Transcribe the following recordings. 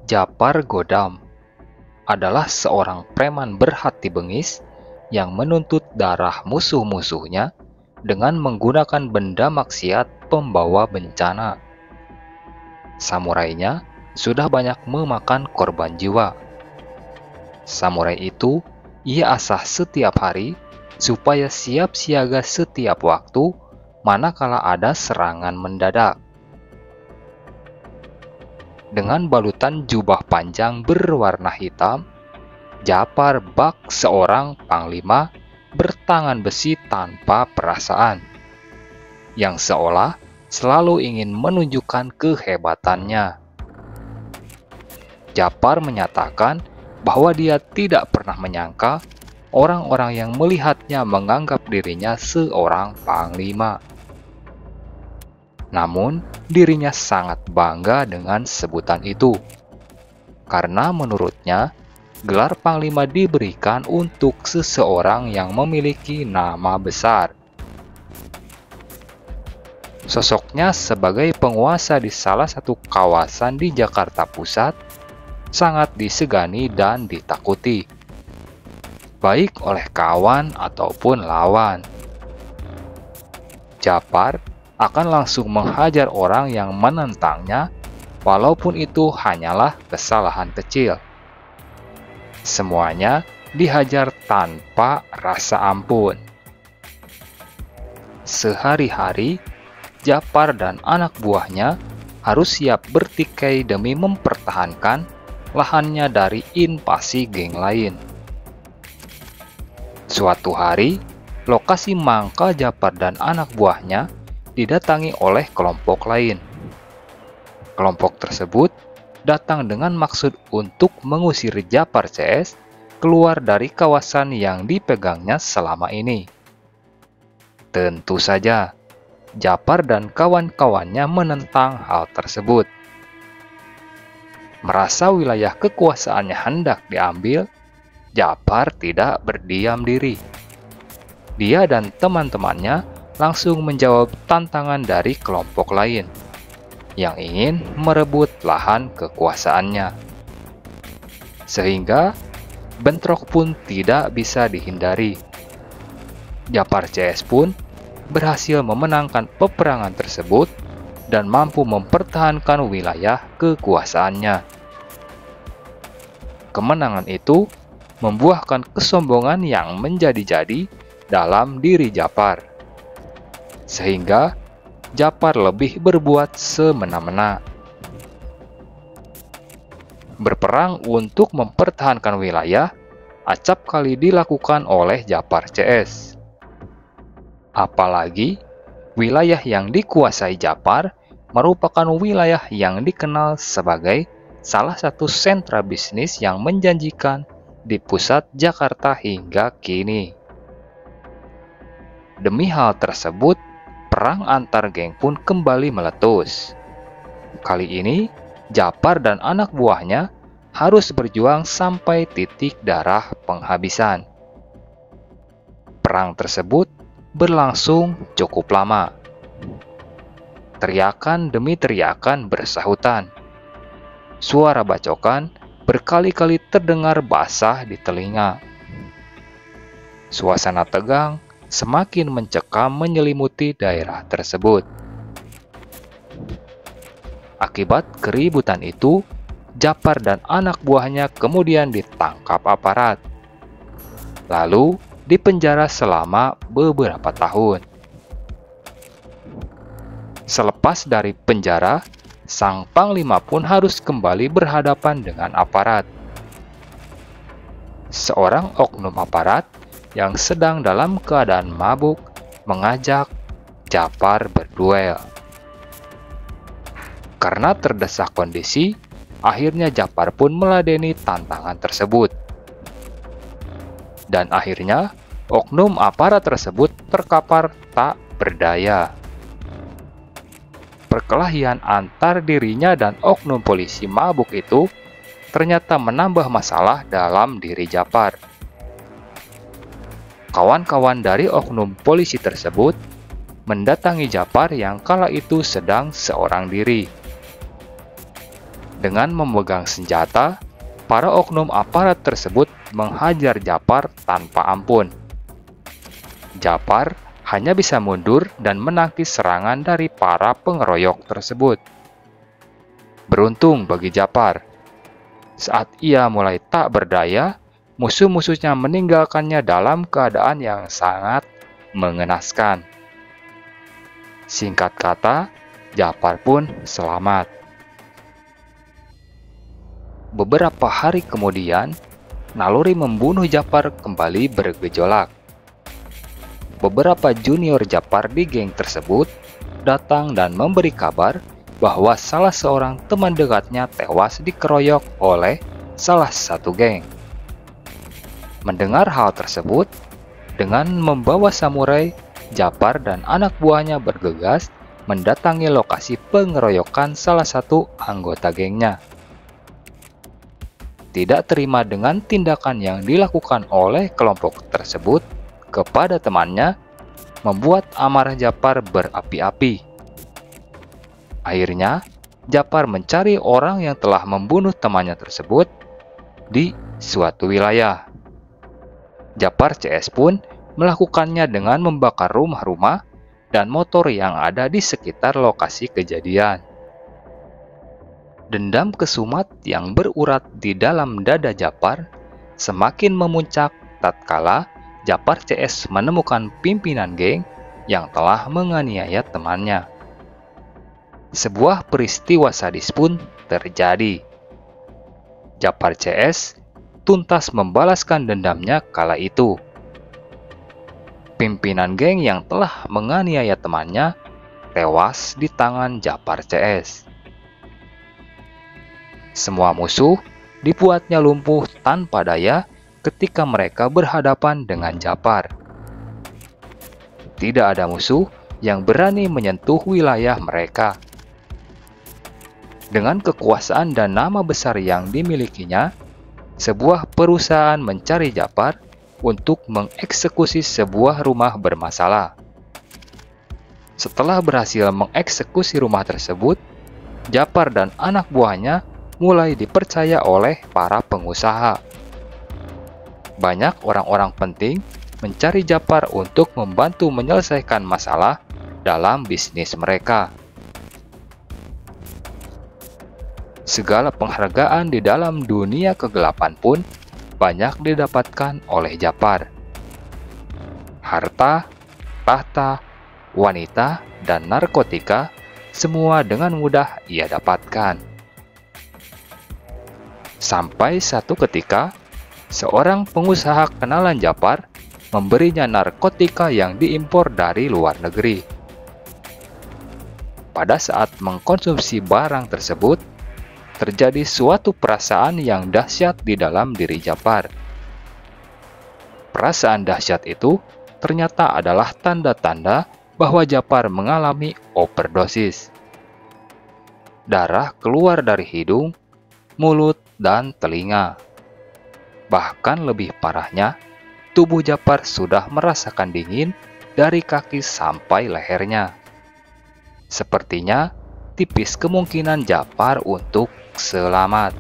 Japar Godam adalah seorang preman berhati bengis yang menuntut darah musuh-musuhnya dengan menggunakan benda maksiat pembawa bencana. Samurainya sudah banyak memakan korban jiwa. Samurai itu ia asah setiap hari supaya siap siaga setiap waktu manakala ada serangan mendadak. Dengan balutan jubah panjang berwarna hitam, Japar bak seorang panglima bertangan besi tanpa perasaan, yang seolah selalu ingin menunjukkan kehebatannya. Japar menyatakan bahwa dia tidak pernah menyangka orang-orang yang melihatnya menganggap dirinya seorang panglima. Namun, dirinya sangat bangga dengan sebutan itu, karena menurutnya, gelar panglima diberikan untuk seseorang yang memiliki nama besar. Sosoknya sebagai penguasa di salah satu kawasan di Jakarta Pusat sangat disegani dan ditakuti, baik oleh kawan ataupun lawan. Japar akan langsung menghajar orang yang menentangnya, walaupun itu hanyalah kesalahan kecil. Semuanya dihajar tanpa rasa ampun. Sehari-hari, Japar dan anak buahnya harus siap bertikai demi mempertahankan lahannya dari invasi geng lain. Suatu hari, lokasi mangkal Japar dan anak buahnya didatangi oleh kelompok lain. Kelompok tersebut datang dengan maksud untuk mengusir Japar CS keluar dari kawasan yang dipegangnya selama ini. Tentu saja, Japar dan kawan-kawannya menentang hal tersebut. Merasa wilayah kekuasaannya hendak diambil, Japar tidak berdiam diri. Dia dan teman-temannya langsung menjawab tantangan dari kelompok lain yang ingin merebut lahan kekuasaannya. Sehingga bentrok pun tidak bisa dihindari. Japar CS pun berhasil memenangkan peperangan tersebut dan mampu mempertahankan wilayah kekuasaannya. Kemenangan itu membuahkan kesombongan yang menjadi-jadi dalam diri Japar, sehingga Japar lebih berbuat semena-mena. Berperang untuk mempertahankan wilayah acap kali dilakukan oleh Japar CS. Apalagi, wilayah yang dikuasai Japar merupakan wilayah yang dikenal sebagai salah satu sentra bisnis yang menjanjikan di pusat Jakarta hingga kini. Demi hal tersebut, perang antar geng pun kembali meletus. Kali ini, Japar dan anak buahnya harus berjuang sampai titik darah penghabisan. Perang tersebut berlangsung cukup lama. Teriakan demi teriakan bersahutan. Suara bacokan berkali-kali terdengar basah di telinga. Suasana tegang semakin mencekam menyelimuti daerah tersebut. Akibat keributan itu, Japar dan anak buahnya kemudian ditangkap aparat, lalu dipenjara selama beberapa tahun. Selepas dari penjara, sang panglima pun harus kembali berhadapan dengan aparat. Seorang oknum aparat yang sedang dalam keadaan mabuk mengajak Japar berduel. Karena terdesak kondisi, akhirnya Japar pun meladeni tantangan tersebut. Dan akhirnya, oknum aparat tersebut terkapar tak berdaya. Perkelahian antar dirinya dan oknum polisi mabuk itu ternyata menambah masalah dalam diri Japar. Kawan-kawan dari oknum polisi tersebut mendatangi Japar yang kala itu sedang seorang diri. Dengan memegang senjata, para oknum aparat tersebut menghajar Japar tanpa ampun. Japar hanya bisa mundur dan menangkis serangan dari para pengeroyok tersebut. Beruntung bagi Japar, saat ia mulai tak berdaya, musuh-musuhnya meninggalkannya dalam keadaan yang sangat mengenaskan. Singkat kata, Japar pun selamat. Beberapa hari kemudian, naluri membunuh Japar kembali bergejolak. Beberapa junior Japar di geng tersebut datang dan memberi kabar bahwa salah seorang teman dekatnya tewas dikeroyok oleh salah satu geng. Mendengar hal tersebut, dengan membawa samurai, Japar dan anak buahnya bergegas mendatangi lokasi pengeroyokan salah satu anggota gengnya. Tidak terima dengan tindakan yang dilakukan oleh kelompok tersebut kepada temannya, membuat amarah Japar berapi-api. Akhirnya, Japar mencari orang yang telah membunuh temannya tersebut di suatu wilayah. Japar CS pun melakukannya dengan membakar rumah-rumah dan motor yang ada di sekitar lokasi kejadian. Dendam kesumat yang berurat di dalam dada Japar semakin memuncak tatkala Japar CS menemukan pimpinan geng yang telah menganiaya temannya. Sebuah peristiwa sadis pun terjadi. Japar CS tuntas membalaskan dendamnya kala itu. Pimpinan geng yang telah menganiaya temannya tewas di tangan Japar CS. Semua musuh dibuatnya lumpuh tanpa daya ketika mereka berhadapan dengan Japar. Tidak ada musuh yang berani menyentuh wilayah mereka. Dengan kekuasaan dan nama besar yang dimilikinya, sebuah perusahaan mencari Japar untuk mengeksekusi sebuah rumah bermasalah. Setelah berhasil mengeksekusi rumah tersebut, Japar dan anak buahnya mulai dipercaya oleh para pengusaha. Banyak orang-orang penting mencari Japar untuk membantu menyelesaikan masalah dalam bisnis mereka. Segala penghargaan di dalam dunia kegelapan pun banyak didapatkan oleh Japar. Harta, tahta, wanita, dan narkotika semua dengan mudah ia dapatkan. Sampai satu ketika, seorang pengusaha kenalan Japar memberinya narkotika yang diimpor dari luar negeri. Pada saat mengkonsumsi barang tersebut, terjadi suatu perasaan yang dahsyat di dalam diri Japar. Perasaan dahsyat itu ternyata adalah tanda-tanda bahwa Japar mengalami overdosis. Darah keluar dari hidung, mulut, dan telinga. Bahkan lebih parahnya, tubuh Japar sudah merasakan dingin dari kaki sampai lehernya. Sepertinya tipis kemungkinan Japar untuk selamat.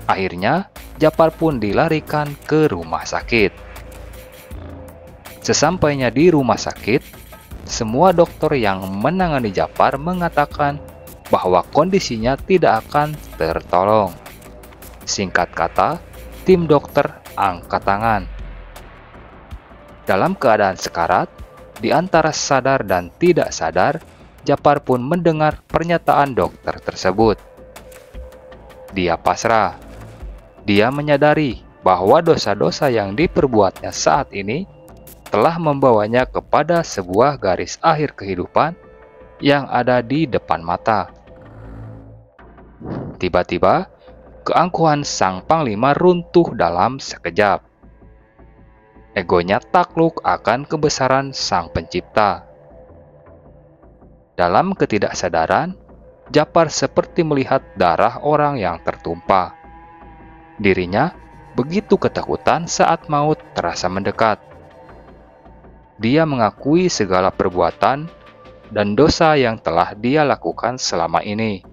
Akhirnya, Japar pun dilarikan ke rumah sakit. Sesampainya di rumah sakit, semua dokter yang menangani Japar mengatakan bahwa kondisinya tidak akan tertolong. Singkat kata, tim dokter angkat tangan. Dalam keadaan sekarat, di antara sadar dan tidak sadar, Japar pun mendengar pernyataan dokter tersebut. Dia pasrah. Dia menyadari bahwa dosa-dosa yang diperbuatnya saat ini telah membawanya kepada sebuah garis akhir kehidupan yang ada di depan mata. Tiba-tiba, keangkuhan sang panglima runtuh dalam sekejap. Egonya takluk akan kebesaran sang pencipta. Dalam ketidaksadaran, Japar seperti melihat darah orang yang tertumpah. Dirinya begitu ketakutan saat maut terasa mendekat. Dia mengakui segala perbuatan dan dosa yang telah dia lakukan selama ini.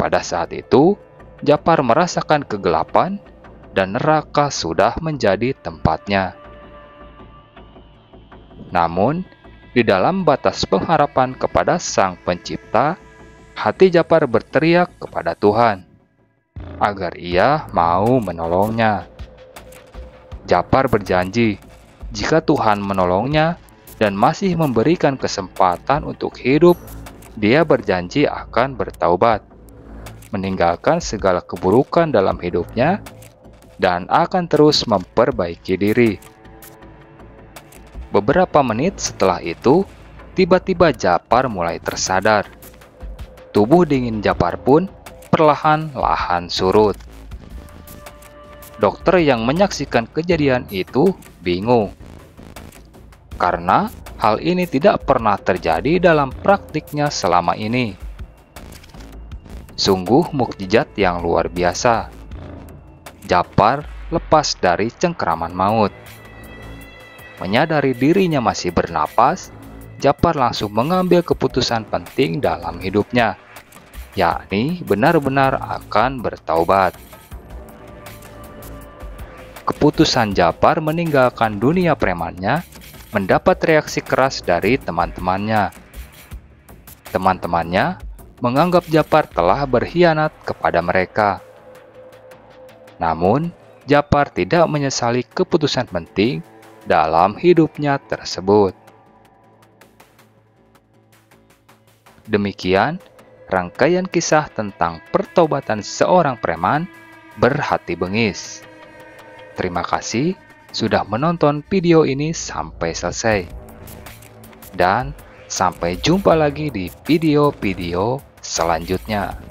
Pada saat itu, Japar merasakan kegelapan dan neraka sudah menjadi tempatnya. Namun, di dalam batas pengharapan kepada Sang Pencipta, hati Japar berteriak kepada Tuhan agar ia mau menolongnya. Japar berjanji, jika Tuhan menolongnya dan masih memberikan kesempatan untuk hidup, dia berjanji akan bertaubat, meninggalkan segala keburukan dalam hidupnya, dan akan terus memperbaiki diri. Beberapa menit setelah itu, tiba-tiba Japar mulai tersadar. Tubuh dingin Japar pun perlahan-lahan surut. Dokter yang menyaksikan kejadian itu bingung, karena hal ini tidak pernah terjadi dalam praktiknya selama ini. Sungguh mukjizat yang luar biasa. Japar lepas dari cengkeraman maut. Menyadari dirinya masih bernapas, Japar langsung mengambil keputusan penting dalam hidupnya, yakni benar-benar akan bertaubat. Keputusan Japar meninggalkan dunia premannya mendapat reaksi keras dari teman-temannya. Teman-temannya menganggap Japar telah berkhianat kepada mereka. Namun, Japar tidak menyesali keputusan penting dalam hidupnya tersebut. Demikian rangkaian kisah tentang pertobatan seorang preman berhati bengis. Terima kasih sudah menonton video ini sampai selesai. Dan sampai jumpa lagi di video-video selanjutnya.